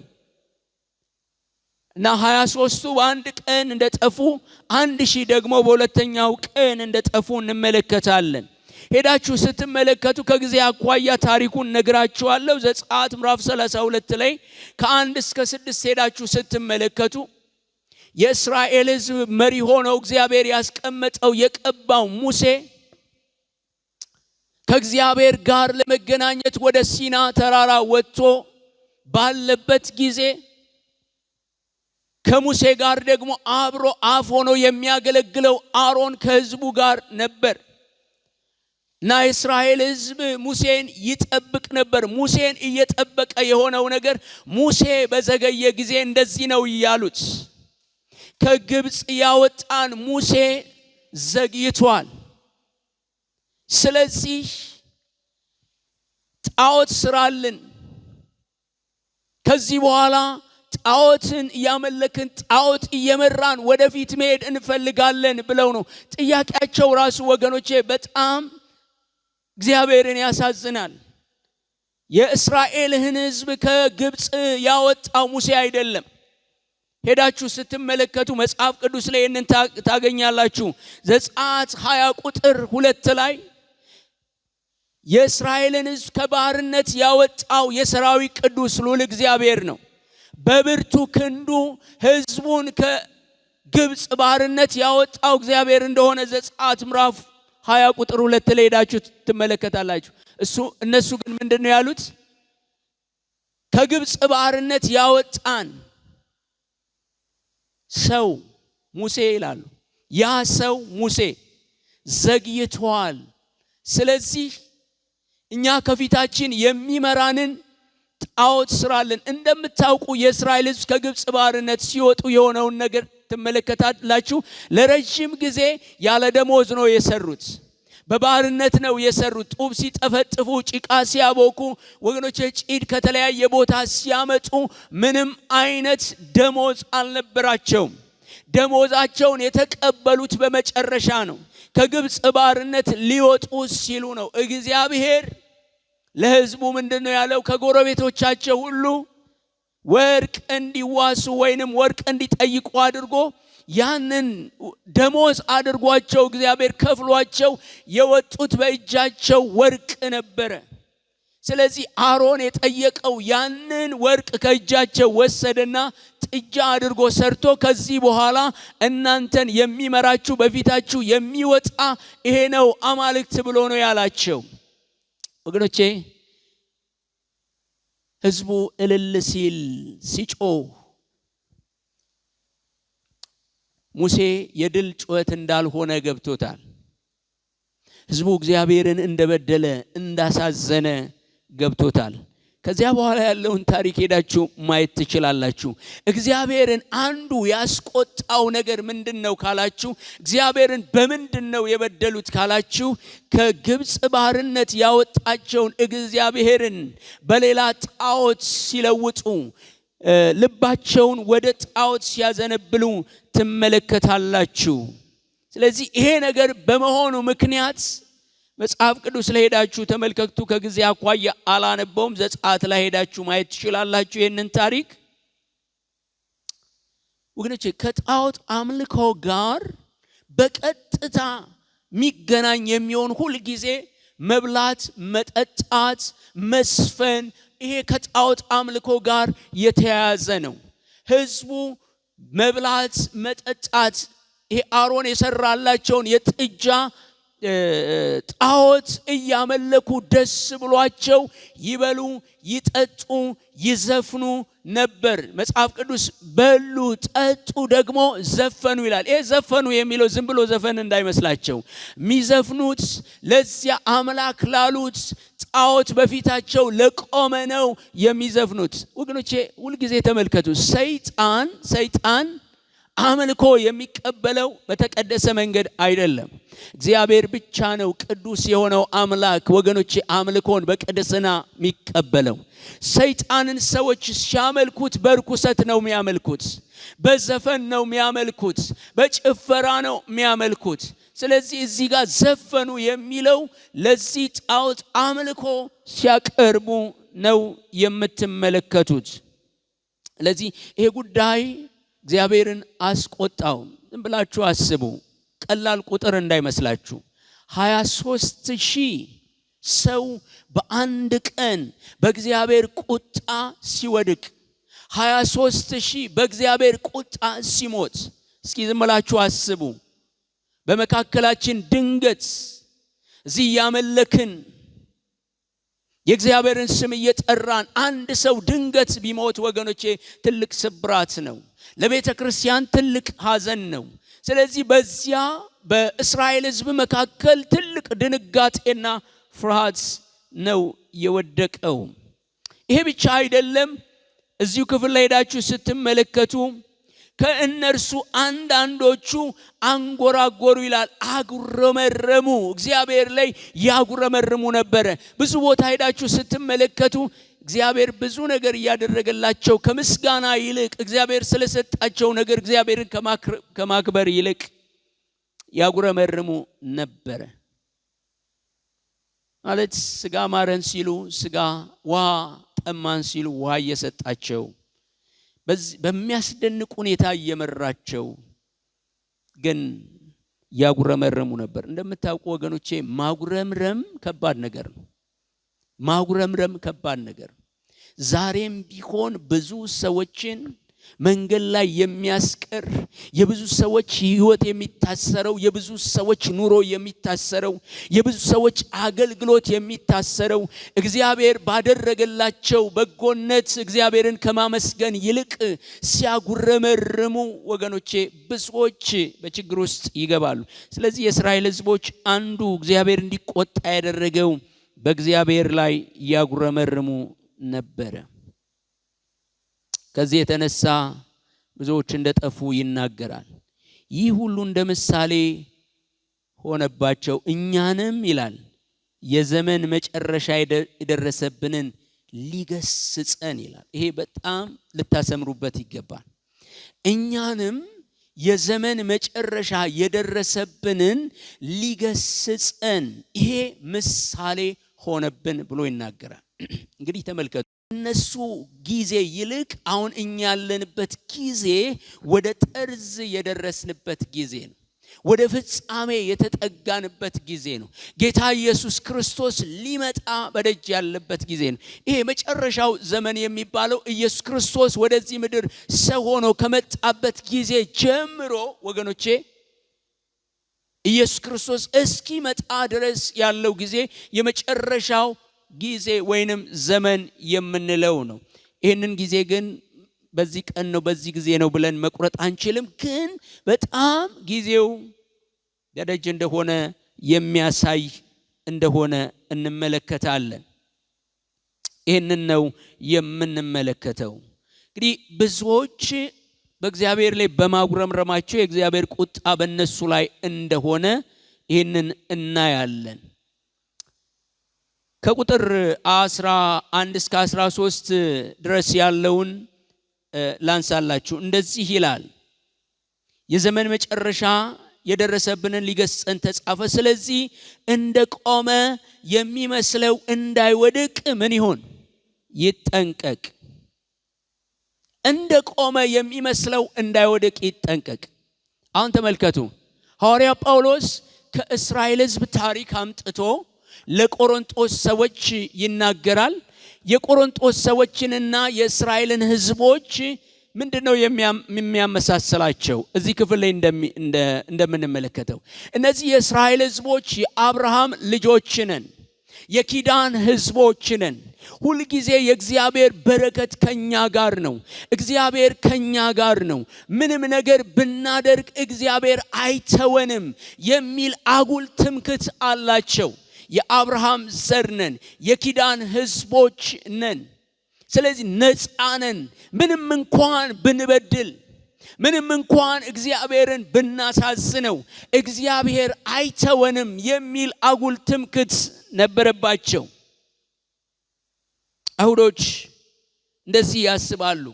እና 23ቱ በአንድ ቀን እንደጠፉ 1,000 ደግሞ በሁለተኛው ቀን እንደጠፉ እንመለከታለን። ሄዳችሁ ስትመለከቱ ከጊዜ አኳያ ታሪኩን ነግራችኋለሁ። ዘጸአት ምዕራፍ 32 ላይ ከ1 እስከ 6 ሄዳችሁ ስትመለከቱ የእስራኤል ሕዝብ መሪ ሆኖ እግዚአብሔር ያስቀመጠው የቀባው ሙሴ ከእግዚአብሔር ጋር ለመገናኘት ወደ ሲና ተራራ ወጥቶ ባለበት ጊዜ ከሙሴ ጋር ደግሞ አብሮ አፍ ሆኖ የሚያገለግለው አሮን ከሕዝቡ ጋር ነበር እና የእስራኤል ሕዝብ ሙሴን ይጠብቅ ነበር። ሙሴን እየጠበቀ የሆነው ነገር ሙሴ በዘገየ ጊዜ እንደዚህ ነው ያሉት፣ ከግብፅ ያወጣን ሙሴ ዘግይቷል። ስለዚህ ጣዖት ስራልን፣ ከዚህ በኋላ ጣዖትን እያመለክን ጣዖት እየመራን ወደፊት መሄድ እንፈልጋለን ብለው ነው። ጥያቄያቸው ራሱ ወገኖቼ በጣም እግዚአብሔርን ያሳዝናል። የእስራኤልን ሕዝብ ከግብፅ ያወጣው ሙሴ አይደለም። ሄዳችሁ ስትመለከቱ መጽሐፍ ቅዱስ ላይ እንን ታገኛላችሁ። ዘጸአት 20 ቁጥር 2 ላይ የእስራኤልን ሕዝብ ከባርነት ያወጣው የሰራዊት ቅዱስ ልዑል እግዚአብሔር ነው። በብርቱ ክንዱ ሕዝቡን ከግብፅ ባርነት ያወጣው እግዚአብሔር እንደሆነ ዘጸአት ምዕራፍ 20 ቁጥር 2 ላይ ሄዳችሁ ትመለከታላችሁ። እነሱ ግን ምንድነው ያሉት? ከግብፅ ባርነት ያወጣን ሰው ሙሴ ይላሉ። ያ ሰው ሙሴ ዘግይቷል። ስለዚህ እኛ ከፊታችን የሚመራንን ጣዖት ስራልን። እንደምታውቁ የእስራኤል ሕዝብ ከግብፅ ባርነት ሲወጡ የሆነውን ነገር ትመለከታላችሁ። ለረጅም ጊዜ ያለ ደሞዝ ነው የሰሩት። በባርነት ነው የሰሩት። ጡብ ሲጠፈጥፉ፣ ጭቃ ሲያቦኩ፣ ወገኖች ጭድ ከተለያየ ቦታ ሲያመጡ ምንም አይነት ደሞዝ አልነበራቸውም። ደሞዛቸውን የተቀበሉት በመጨረሻ ነው። ከግብፅ ባርነት ሊወጡ ሲሉ ነው። እግዚአብሔር ለሕዝቡ ምንድነው ያለው? ከጎረቤቶቻቸው ሁሉ ወርቅ እንዲዋሱ ወይንም ወርቅ እንዲጠይቁ አድርጎ ያንን ደሞዝ አድርጓቸው እግዚአብሔር ከፍሏቸው የወጡት በእጃቸው ወርቅ ነበረ። ስለዚህ አሮን የጠየቀው ያንን ወርቅ ከእጃቸው ወሰደና ጥጃ አድርጎ ሰርቶ ከዚህ በኋላ እናንተን የሚመራችሁ በፊታችሁ የሚወጣ ይሄ ነው አማልክት ብሎ ነው ያላቸው። ወገኖቼ ሕዝቡ እልል ሲል ሲጮህ ሙሴ የድል ጩኸት እንዳልሆነ ገብቶታል። ሕዝቡ እግዚአብሔርን እንደበደለ እንዳሳዘነ ገብቶታል። ከዚያ በኋላ ያለውን ታሪክ ሄዳችሁ ማየት ትችላላችሁ። እግዚአብሔርን አንዱ ያስቆጣው ነገር ምንድነው ካላችሁ፣ እግዚአብሔርን በምንድነው የበደሉት ካላችሁ፣ ከግብፅ ባርነት ያወጣቸውን እግዚአብሔርን በሌላ ጣዖት ሲለውጡ፣ ልባቸውን ወደ ጣዖት ሲያዘነብሉ ትመለከታላችሁ። ስለዚህ ይሄ ነገር በመሆኑ ምክንያት መጽሐፍ ቅዱስ ላይ ሄዳችሁ ተመልከቱ። ከጊዜ አኳያ አላነበውም። ዘጸአት ላይ ሄዳችሁ ማየት ትችላላችሁ ይሄንን ታሪክ። ወገኖቼ ከጣዖት አምልኮ ጋር በቀጥታ የሚገናኝ የሚሆን ሁል ጊዜ መብላት፣ መጠጣት፣ መስፈን፣ ይሄ ከጣዖት አምልኮ ጋር የተያያዘ ነው። ሕዝቡ መብላት፣ መጠጣት፣ ይሄ አሮን የሰራላቸውን የጥጃ ጣዖት እያመለኩ ደስ ብሏቸው ይበሉ፣ ይጠጡ፣ ይዘፍኑ ነበር። መጽሐፍ ቅዱስ በሉ፣ ጠጡ፣ ደግሞ ዘፈኑ ይላል። ይሄ ዘፈኑ የሚለው ዝም ብሎ ዘፈን እንዳይመስላቸው። የሚዘፍኑት ለዚያ አምላክ ላሉት ጣዖት በፊታቸው ለቆመ ነው የሚዘፍኑት። ወገኖቼ ሁልጊዜ ተመልከቱ። ሰይጣን አምልኮ የሚቀበለው በተቀደሰ መንገድ አይደለም። እግዚአብሔር ብቻ ነው ቅዱስ የሆነው አምላክ ወገኖቼ አምልኮን በቅድስና የሚቀበለው። ሰይጣንን ሰዎች ሲያመልኩት በርኩሰት ነው የሚያመልኩት፣ በዘፈን ነው የሚያመልኩት፣ በጭፈራ ነው የሚያመልኩት። ስለዚህ እዚህ ጋር ዘፈኑ የሚለው ለዚህ ጣዖት አምልኮ ሲያቀርቡ ነው የምትመለከቱት። ስለዚህ ይሄ ጉዳይ እግዚአብሔርን አስቆጣው። ዝም ብላችሁ አስቡ፣ ቀላል ቁጥር እንዳይመስላችሁ። 23,000 ሰው በአንድ ቀን በእግዚአብሔር ቁጣ ሲወድቅ፣ 23,000 በእግዚአብሔር ቁጣ ሲሞት፣ እስኪ ዝም ብላችሁ አስቡ። በመካከላችን ድንገት እዚህ ያመለክን የእግዚአብሔርን ስም እየጠራን አንድ ሰው ድንገት ቢሞት ወገኖቼ ትልቅ ስብራት ነው፣ ለቤተ ክርስቲያን ትልቅ ሐዘን ነው። ስለዚህ በዚያ በእስራኤል ሕዝብ መካከል ትልቅ ድንጋጤና ፍርሃት ነው የወደቀው። ይሄ ብቻ አይደለም። እዚሁ ክፍል ላይ ሄዳችሁ ስትመለከቱ ከእነርሱ አንዳንዶቹ አንጎራጎሩ ይላል፣ አጉረመረሙ። እግዚአብሔር ላይ ያጉረመርሙ ነበረ። ብዙ ቦታ ሄዳችሁ ስትመለከቱ እግዚአብሔር ብዙ ነገር እያደረገላቸው ከምስጋና ይልቅ እግዚአብሔር ስለሰጣቸው ነገር እግዚአብሔርን ከማክበር ይልቅ ያጉረመርሙ ነበረ። ማለት ስጋ ማረን ሲሉ ስጋ፣ ውሃ ጠማን ሲሉ ውሃ እየሰጣቸው በሚያስደንቅ ሁኔታ እየመራቸው ግን ያጉረመረሙ ነበር። እንደምታውቁ ወገኖቼ ማጉረምረም ከባድ ነገር ነው። ማጉረምረም ከባድ ነገር። ዛሬም ቢሆን ብዙ ሰዎችን መንገድ ላይ የሚያስቀር፣ የብዙ ሰዎች ህይወት የሚታሰረው፣ የብዙ ሰዎች ኑሮ የሚታሰረው፣ የብዙ ሰዎች አገልግሎት የሚታሰረው እግዚአብሔር ባደረገላቸው በጎነት እግዚአብሔርን ከማመስገን ይልቅ ሲያጉረመርሙ ወገኖቼ ብዙዎች በችግር ውስጥ ይገባሉ። ስለዚህ የእስራኤል ህዝቦች አንዱ እግዚአብሔር እንዲቆጣ ያደረገው በእግዚአብሔር ላይ ያጉረመርሙ ነበረ። ከዚህ የተነሳ ብዙዎች እንደጠፉ ይናገራል። ይህ ሁሉ እንደ ምሳሌ ሆነባቸው፣ እኛንም ይላል የዘመን መጨረሻ የደረሰብንን ሊገስጸን ይላል። ይሄ በጣም ልታሰምሩበት ይገባል። እኛንም የዘመን መጨረሻ የደረሰብንን ሊገስጸን ይሄ ምሳሌ ሆነብን ብሎ ይናገራል። እንግዲህ ተመልከቱ፣ እነሱ ጊዜ ይልቅ አሁን እኛ ያለንበት ጊዜ ወደ ጠርዝ የደረስንበት ጊዜ ነው። ወደ ፍጻሜ የተጠጋንበት ጊዜ ነው። ጌታ ኢየሱስ ክርስቶስ ሊመጣ በደጅ ያለበት ጊዜ ነው። ይሄ መጨረሻው ዘመን የሚባለው ኢየሱስ ክርስቶስ ወደዚህ ምድር ሰው ሆኖ ከመጣበት ጊዜ ጀምሮ ወገኖቼ ኢየሱስ ክርስቶስ እስኪመጣ ድረስ ያለው ጊዜ የመጨረሻው ጊዜ ወይንም ዘመን የምንለው ነው። ይህንን ጊዜ ግን በዚህ ቀን ነው በዚህ ጊዜ ነው ብለን መቁረጥ አንችልም። ግን በጣም ጊዜው በደጅ እንደሆነ የሚያሳይ እንደሆነ እንመለከታለን። ይህንን ነው የምንመለከተው። እንግዲህ ብዙዎች በእግዚአብሔር ላይ በማጉረምረማቸው የእግዚአብሔር ቁጣ በእነሱ ላይ እንደሆነ ይህንን እናያለን። ከቁጥር 11 እስከ 13 ድረስ ያለውን ላንሳላችሁ። እንደዚህ ይላል፣ የዘመን መጨረሻ የደረሰብንን ሊገስጸን ተጻፈ። ስለዚህ እንደቆመ የሚመስለው እንዳይወድቅ ምን ይሁን? ይጠንቀቅ። እንደቆመ የሚመስለው እንዳይወድቅ ይጠንቀቅ። አሁን ተመልከቱ፣ ሐዋርያ ጳውሎስ ከእስራኤል ሕዝብ ታሪክ አምጥቶ ለቆሮንቶስ ሰዎች ይናገራል። የቆሮንቶስ ሰዎችንና የእስራኤልን ሕዝቦች ምንድነው የሚያመሳስላቸው? እዚህ ክፍል ላይ እንደምንመለከተው እነዚህ የእስራኤል ሕዝቦች የአብርሃም ልጆች ነን፣ የኪዳን ሕዝቦች ነን። ሁልጊዜ የእግዚአብሔር በረከት ከኛ ጋር ነው። እግዚአብሔር ከኛ ጋር ነው። ምንም ነገር ብናደርግ እግዚአብሔር አይተወንም የሚል አጉል ትምክህት አላቸው። የአብርሃም ዘር ነን፣ የኪዳን ሕዝቦች ነን። ስለዚህ ነፃ ነን። ምንም እንኳን ብንበድል፣ ምንም እንኳን እግዚአብሔርን ብናሳዝነው እግዚአብሔር አይተወንም የሚል አጉል ትምክህት ነበረባቸው። አይሁዶች እንደዚህ ያስባሉ።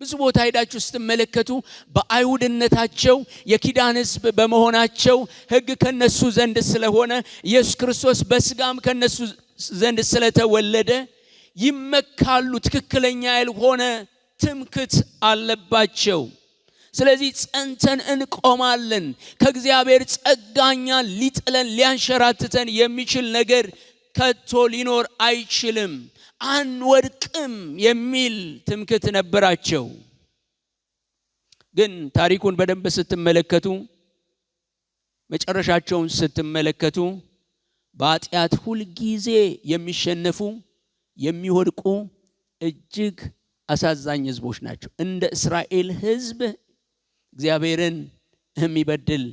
ብዙ ቦታ ሄዳችሁ ስትመለከቱ በአይሁድነታቸው የኪዳን ሕዝብ በመሆናቸው ሕግ ከነሱ ዘንድ ስለሆነ ኢየሱስ ክርስቶስ በስጋም ከነሱ ዘንድ ስለተወለደ ይመካሉ። ትክክለኛ ያልሆነ ትምክህት አለባቸው። ስለዚህ ጸንተን እንቆማለን፣ ከእግዚአብሔር ጸጋኛ ሊጥለን ሊያንሸራትተን የሚችል ነገር ከቶ ሊኖር አይችልም፣ አንወድቅም የሚል ትምክህት ነበራቸው። ግን ታሪኩን በደንብ ስትመለከቱ፣ መጨረሻቸውን ስትመለከቱ በኃጢአት ሁልጊዜ የሚሸነፉ የሚወድቁ እጅግ አሳዛኝ ህዝቦች ናቸው። እንደ እስራኤል ህዝብ እግዚአብሔርን የሚበድል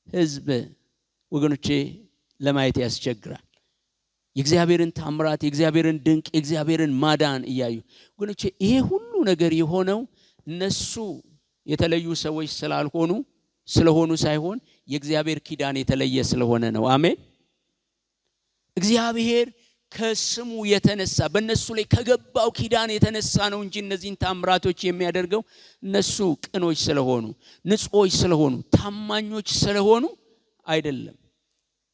ህዝብ ወገኖቼ ለማየት ያስቸግራል። የእግዚአብሔርን ታምራት፣ የእግዚአብሔርን ድንቅ፣ የእግዚአብሔርን ማዳን እያዩ ወገኖቼ ይሄ ሁሉ ነገር የሆነው እነሱ የተለዩ ሰዎች ስለሆኑ ሳይሆን የእግዚአብሔር ኪዳን የተለየ ስለሆነ ነው። አሜን። እግዚአብሔር ከስሙ የተነሳ በእነሱ ላይ ከገባው ኪዳን የተነሳ ነው እንጂ እነዚህን ታምራቶች የሚያደርገው እነሱ ቅኖች ስለሆኑ፣ ንጹሖች ስለሆኑ፣ ታማኞች ስለሆኑ አይደለም።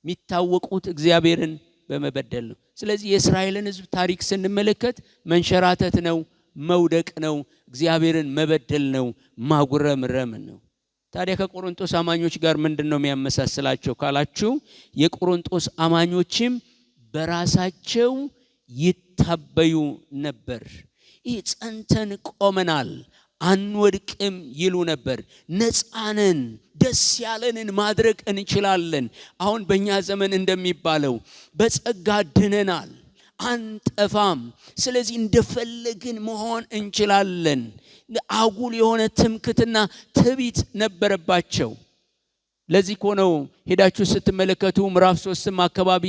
የሚታወቁት እግዚአብሔርን በመበደል ነው። ስለዚህ የእስራኤልን ህዝብ ታሪክ ስንመለከት መንሸራተት ነው፣ መውደቅ ነው፣ እግዚአብሔርን መበደል ነው፣ ማጉረምረም ነው። ታዲያ ከቆሮንቶስ አማኞች ጋር ምንድነው የሚያመሳስላቸው ካላችሁ፣ የቆሮንቶስ አማኞችም በራሳቸው ይታበዩ ነበር። ይህ ጸንተን ቆመናል አንወድቅም ይሉ ነበር። ነፃነን፣ ደስ ያለንን ማድረግ እንችላለን። አሁን በእኛ ዘመን እንደሚባለው በጸጋ ድነናል፣ አንጠፋም፣ ስለዚህ እንደፈለግን መሆን እንችላለን። አጉል የሆነ ትምክህትና ትዕቢት ነበረባቸው። ለዚህ እኮ ነው ሄዳችሁ ስትመለከቱ ምዕራፍ 3 አካባቢ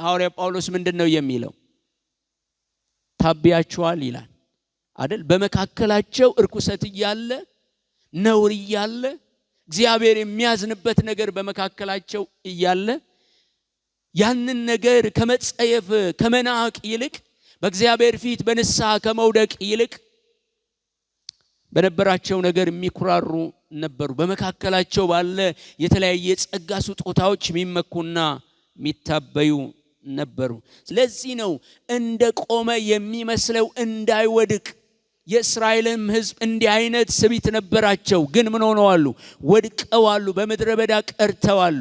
ሐዋርያ ጳውሎስ ምንድነው የሚለው? ታቢያቸዋል ይላል አይደል? በመካከላቸው እርኩሰት እያለ፣ ነውር እያለ፣ እግዚአብሔር የሚያዝንበት ነገር በመካከላቸው እያለ ያንን ነገር ከመጸየፍ ከመናቅ ይልቅ በእግዚአብሔር ፊት በንስሐ ከመውደቅ ይልቅ በነበራቸው ነገር የሚኩራሩ ነበሩ። በመካከላቸው ባለ የተለያየ ጸጋ ስጦታዎች የሚመኩና የሚታበዩ ነበሩ። ስለዚህ ነው እንደ ቆመ የሚመስለው እንዳይወድቅ። የእስራኤልም ሕዝብ እንዲህ አይነት ስቢት ነበራቸው። ግን ምን ሆነዋል? ወድቀዋል፣ በምድረ በዳ ቀርተዋል።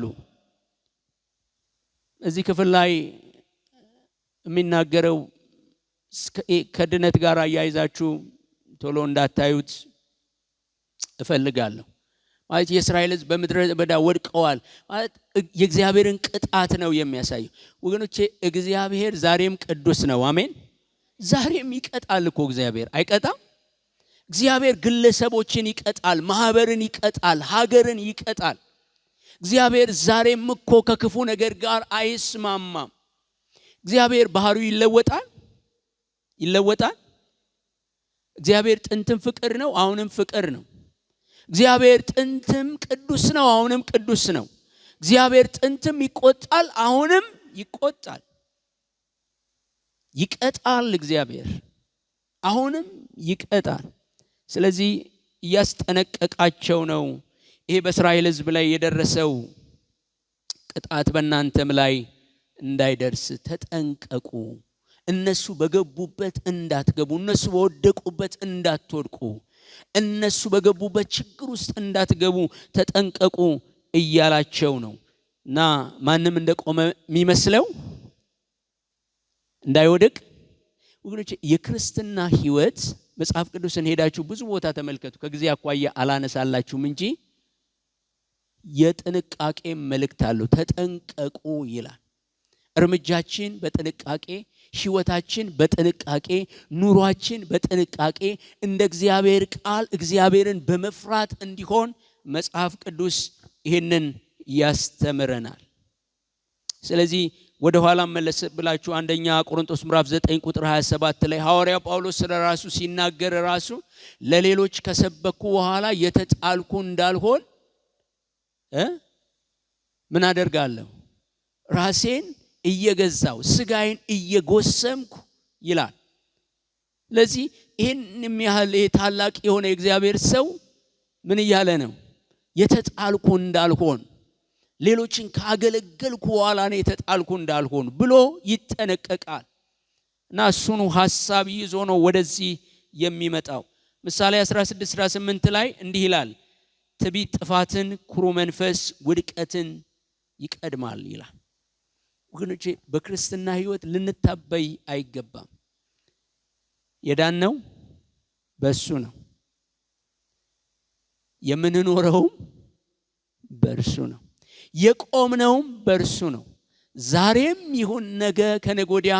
እዚህ ክፍል ላይ የሚናገረው ከድነት ጋር አያይዛችሁ ቶሎ እንዳታዩት እፈልጋለሁ። ማለት የእስራኤል ሕዝብ በምድረ በዳ ወድቀዋል ማለት የእግዚአብሔርን ቅጣት ነው የሚያሳየው። ወገኖቼ እግዚአብሔር ዛሬም ቅዱስ ነው። አሜን። ዛሬም ይቀጣል እኮ እግዚአብሔር አይቀጣም? እግዚአብሔር ግለሰቦችን ይቀጣል፣ ማህበርን ይቀጣል፣ ሀገርን ይቀጣል። እግዚአብሔር ዛሬም እኮ ከክፉ ነገር ጋር አይስማማም። እግዚአብሔር ባህሪው ይለወጣል። እግዚአብሔር ጥንትም ፍቅር ነው፣ አሁንም ፍቅር ነው። እግዚአብሔር ጥንትም ቅዱስ ነው፣ አሁንም ቅዱስ ነው። እግዚአብሔር ጥንትም ይቆጣል፣ አሁንም ይቆጣል። ይቀጣል፣ እግዚአብሔር አሁንም ይቀጣል። ስለዚህ እያስጠነቀቃቸው ነው። ይሄ በእስራኤል ሕዝብ ላይ የደረሰው ቅጣት በእናንተም ላይ እንዳይደርስ ተጠንቀቁ። እነሱ በገቡበት እንዳትገቡ፣ እነሱ በወደቁበት እንዳትወድቁ፣ እነሱ በገቡበት ችግር ውስጥ እንዳትገቡ ተጠንቀቁ እያላቸው ነው። እና ማንም እንደቆመ የሚመስለው እንዳይወድቅ። ወገኖች የክርስትና ሕይወት መጽሐፍ ቅዱስን ሄዳችሁ ብዙ ቦታ ተመልከቱ። ከጊዜ አኳያ አላነሳላችሁም እንጂ የጥንቃቄ መልእክት አለው። ተጠንቀቁ ይላል። እርምጃችን በጥንቃቄ፣ ሕይወታችን በጥንቃቄ፣ ኑሯችን በጥንቃቄ እንደ እግዚአብሔር ቃል እግዚአብሔርን በመፍራት እንዲሆን መጽሐፍ ቅዱስ ይህንን ያስተምረናል። ስለዚህ ወደ ኋላ መለስ ብላችሁ አንደኛ ቆሮንቶስ ምዕራፍ 9 ቁጥር 27 ላይ ሐዋርያው ጳውሎስ ስለራሱ ሲናገር ራሱ ለሌሎች ከሰበኩ በኋላ የተጣልኩ እንዳልሆን ምን አደርጋለሁ? ራሴን እየገዛው ስጋዬን እየጎሰምኩ ይላል። ስለዚህ ይህን የሚያህል ታላቅ የሆነ እግዚአብሔር ሰው ምን እያለ ነው? የተጣልኩ እንዳልሆን ሌሎችን ካገለገልኩ በኋላ ነው የተጣልኩ እንዳልሆን ብሎ ይጠነቀቃል። እና እሱኑ ሐሳብ ይዞ ነው ወደዚህ የሚመጣው። ምሳሌ 16:18 ላይ እንዲህ ይላል፣ ትዕቢት ጥፋትን፣ ኩሩ መንፈስ ውድቀትን ይቀድማል ይላል። ወገኖቼ በክርስትና ሕይወት ልንታበይ አይገባም። የዳነው በእሱ ነው፣ የምንኖረውም በእርሱ ነው፣ የቆምነውም በእርሱ ነው። ዛሬም ይሁን ነገ ከነገ ወዲያ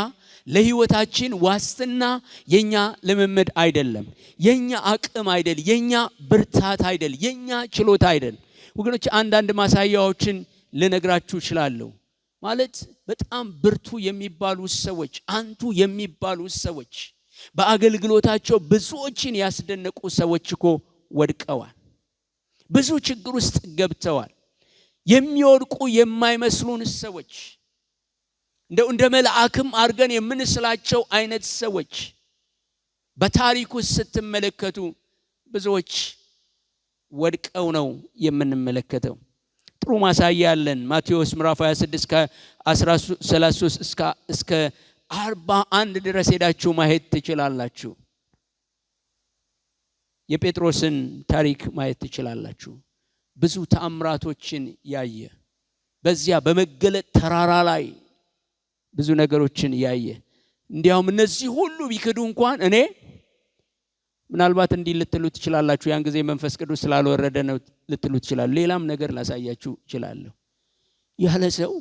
ለሕይወታችን ዋስትና የኛ ልምምድ አይደለም፣ የኛ አቅም አይደል፣ የኛ ብርታት አይደል፣ የኛ ችሎታ አይደል። ወገኖች አንዳንድ ማሳያዎችን ልነግራችሁ እችላለሁ። ማለት በጣም ብርቱ የሚባሉ ሰዎች፣ አንቱ የሚባሉ ሰዎች፣ በአገልግሎታቸው ብዙዎችን ያስደነቁ ሰዎች እኮ ወድቀዋል፣ ብዙ ችግር ውስጥ ገብተዋል። የሚወድቁ የማይመስሉን ሰዎች፣ እንደ መልአክም አድርገን የምንስላቸው አይነት ሰዎች በታሪኩ ስትመለከቱ ብዙዎች ወድቀው ነው የምንመለከተው። ጥሩ ማሳያ ያለን ማቴዎስ ምዕራፍ 26 ከ33 እስከ 41 ድረስ ሄዳችሁ ማየት ትችላላችሁ። የጴጥሮስን ታሪክ ማየት ትችላላችሁ። ብዙ ተአምራቶችን ያየ፣ በዚያ በመገለጥ ተራራ ላይ ብዙ ነገሮችን ያየ። እንዲያውም እነዚህ ሁሉ ቢክዱ እንኳን እኔ ምናልባት እንዲህ ልትሉ ትችላላችሁ፣ ያን ጊዜ መንፈስ ቅዱስ ስላልወረደ ነው ልትሉ ትችላላችሁ። ሌላም ነገር ላሳያችሁ እችላለሁ። ያለ ሰው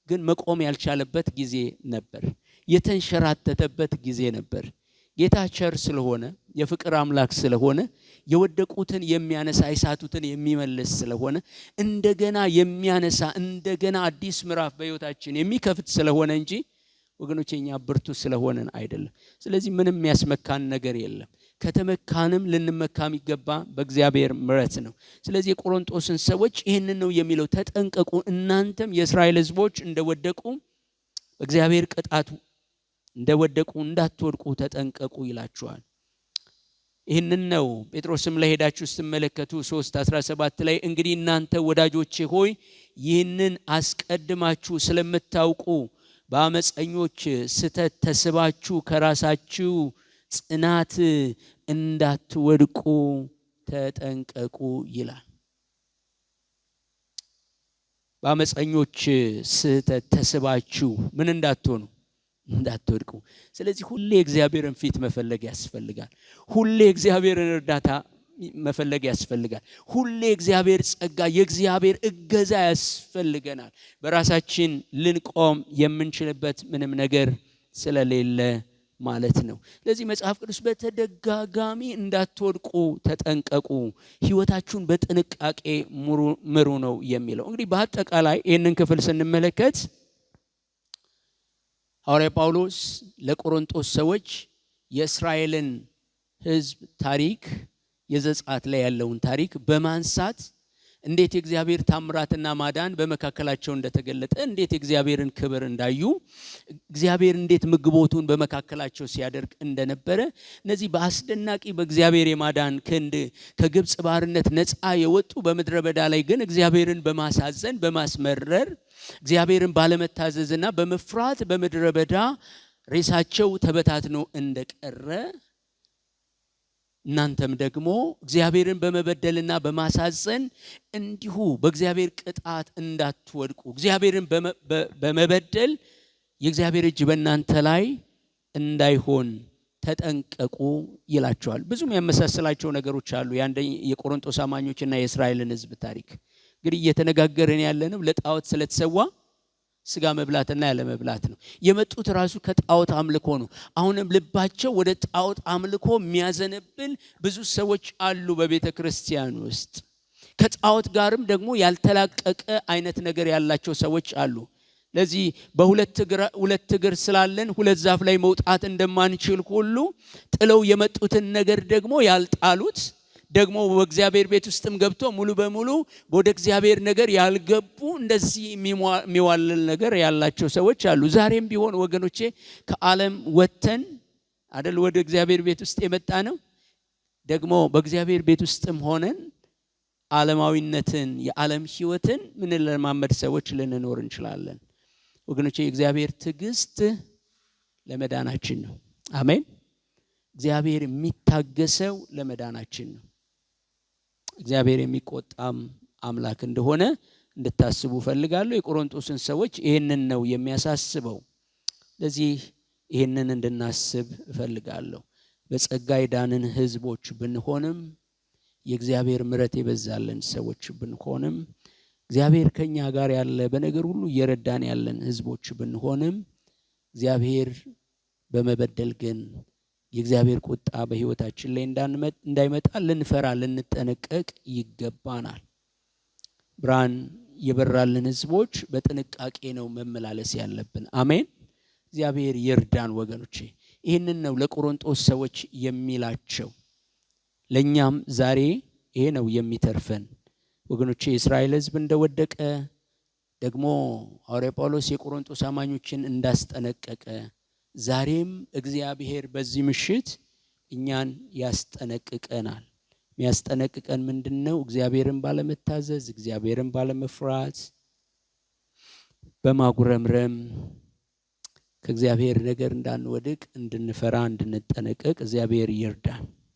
ግን መቆም ያልቻለበት ጊዜ ነበር፣ የተንሸራተተበት ጊዜ ነበር። ጌታ ቸር ስለሆነ የፍቅር አምላክ ስለሆነ የወደቁትን የሚያነሳ የሳቱትን የሚመልስ ስለሆነ እንደገና የሚያነሳ እንደገና አዲስ ምዕራፍ በሕይወታችን የሚከፍት ስለሆነ እንጂ ወገኖቼ እኛ ብርቱ ስለሆነን አይደለም። ስለዚህ ምንም የሚያስመካን ነገር የለም። ከተመካንም ልንመካ የሚገባ በእግዚአብሔር ምሕረት ነው። ስለዚህ የቆሮንቶስን ሰዎች ይህንን ነው የሚለው፣ ተጠንቀቁ፣ እናንተም የእስራኤል ሕዝቦች እንደወደቁ በእግዚአብሔር ቅጣቱ እንደወደቁ እንዳትወድቁ ተጠንቀቁ ይላችኋል። ይህንን ነው ጴጥሮስም ላይ ሄዳችሁ ስትመለከቱ 3:17 ላይ እንግዲህ እናንተ ወዳጆቼ ሆይ ይህንን አስቀድማችሁ ስለምታውቁ በአመፀኞች ስተት ተስባችሁ ከራሳችሁ ጽናት እንዳትወድቁ ተጠንቀቁ ይላል። በአመፀኞች ስተት ተስባችሁ ምን እንዳትሆኑ እንዳትወድቁ። ስለዚህ ሁሌ እግዚአብሔርን ፊት መፈለግ ያስፈልጋል። ሁሌ እግዚአብሔርን እርዳታ መፈለግ ያስፈልጋል። ሁሌ እግዚአብሔር ጸጋ፣ የእግዚአብሔር እገዛ ያስፈልገናል። በራሳችን ልንቆም የምንችልበት ምንም ነገር ስለሌለ ማለት ነው። ስለዚህ መጽሐፍ ቅዱስ በተደጋጋሚ እንዳትወድቁ ተጠንቀቁ፣ ሕይወታችሁን በጥንቃቄ ምሩ ነው የሚለው። እንግዲህ በአጠቃላይ ይህንን ክፍል ስንመለከት ሐዋርያ ጳውሎስ ለቆሮንቶስ ሰዎች የእስራኤልን ሕዝብ ታሪክ፣ የዘጸአት ላይ ያለውን ታሪክ በማንሳት እንዴት የእግዚአብሔር ታምራትና ማዳን በመካከላቸው እንደተገለጠ፣ እንዴት የእግዚአብሔርን ክብር እንዳዩ፣ እግዚአብሔር እንዴት ምግቦቱን በመካከላቸው ሲያደርግ እንደነበረ፣ እነዚህ በአስደናቂ በእግዚአብሔር የማዳን ክንድ ከግብፅ ባርነት ነፃ የወጡ በምድረ በዳ ላይ ግን እግዚአብሔርን በማሳዘን በማስመረር እግዚአብሔርን ባለመታዘዝና በመፍራት በምድረ በዳ ሬሳቸው ተበታትኖ እንደቀረ፣ እናንተም ደግሞ እግዚአብሔርን በመበደልና በማሳዘን እንዲሁ በእግዚአብሔር ቅጣት እንዳትወድቁ፣ እግዚአብሔርን በመበደል የእግዚአብሔር እጅ በእናንተ ላይ እንዳይሆን ተጠንቀቁ ይላቸዋል። ብዙም ያመሳሰላቸው ነገሮች አሉ። የቆሮንቶስ አማኞችና የእስራኤልን ሕዝብ ታሪክ እንግዲህ እየተነጋገርን ያለነው ለጣዖት ስለተሰዋ ስጋ መብላትና ያለ መብላት ነው። የመጡት ራሱ ከጣዖት አምልኮ ነው። አሁንም ልባቸው ወደ ጣዖት አምልኮ የሚያዘነብል ብዙ ሰዎች አሉ በቤተ ክርስቲያን ውስጥ። ከጣዖት ጋርም ደግሞ ያልተላቀቀ አይነት ነገር ያላቸው ሰዎች አሉ። ለዚህ በሁለት እግር ስላለን ሁለት ዛፍ ላይ መውጣት እንደማንችል ሁሉ ጥለው የመጡትን ነገር ደግሞ ያልጣሉት ደግሞ በእግዚአብሔር ቤት ውስጥም ገብቶ ሙሉ በሙሉ ወደ እግዚአብሔር ነገር ያልገቡ እንደዚህ የሚዋልል ነገር ያላቸው ሰዎች አሉ። ዛሬም ቢሆን ወገኖቼ ከዓለም ወተን አይደል ወደ እግዚአብሔር ቤት ውስጥ የመጣ ነው። ደግሞ በእግዚአብሔር ቤት ውስጥም ሆነን ዓለማዊነትን የዓለም ህይወትን ምን ለማመድ ሰዎች ልንኖር እንችላለን። ወገኖቼ የእግዚአብሔር ትዕግስት ለመዳናችን ነው። አሜን። እግዚአብሔር የሚታገሰው ለመዳናችን ነው። እግዚአብሔር የሚቆጣም አምላክ እንደሆነ እንድታስቡ ፈልጋለሁ። የቆሮንቶስን ሰዎች ይሄንን ነው የሚያሳስበው። ለዚህ ይሄንን እንድናስብ እፈልጋለሁ። በጸጋ የዳንን ህዝቦች ብንሆንም የእግዚአብሔር ምሕረት የበዛልን ሰዎች ብንሆንም እግዚአብሔር ከኛ ጋር ያለ በነገር ሁሉ እየረዳን ያለን ህዝቦች ብንሆንም እግዚአብሔር በመበደል ግን የእግዚአብሔር ቁጣ በህይወታችን ላይ እንዳይመጣ ልንፈራ ልንጠነቀቅ ይገባናል። ብርሃን የበራልን ህዝቦች በጥንቃቄ ነው መመላለስ ያለብን። አሜን። እግዚአብሔር ይርዳን ወገኖቼ። ይህንን ነው ለቆሮንቶስ ሰዎች የሚላቸው። ለኛም ዛሬ ይሄ ነው የሚተርፈን ወገኖቼ። የእስራኤል ህዝብ እንደወደቀ ደግሞ ሐዋርያ ጳውሎስ የቆሮንቶስ አማኞችን እንዳስጠነቀቀ ዛሬም እግዚአብሔር በዚህ ምሽት እኛን ያስጠነቅቀናል። የሚያስጠነቅቀን ምንድነው? እግዚአብሔርን ባለመታዘዝ፣ እግዚአብሔርን ባለመፍራት፣ በማጉረምረም ከእግዚአብሔር ነገር እንዳንወድቅ እንድንፈራ እንድንጠነቀቅ እግዚአብሔር ይርዳን።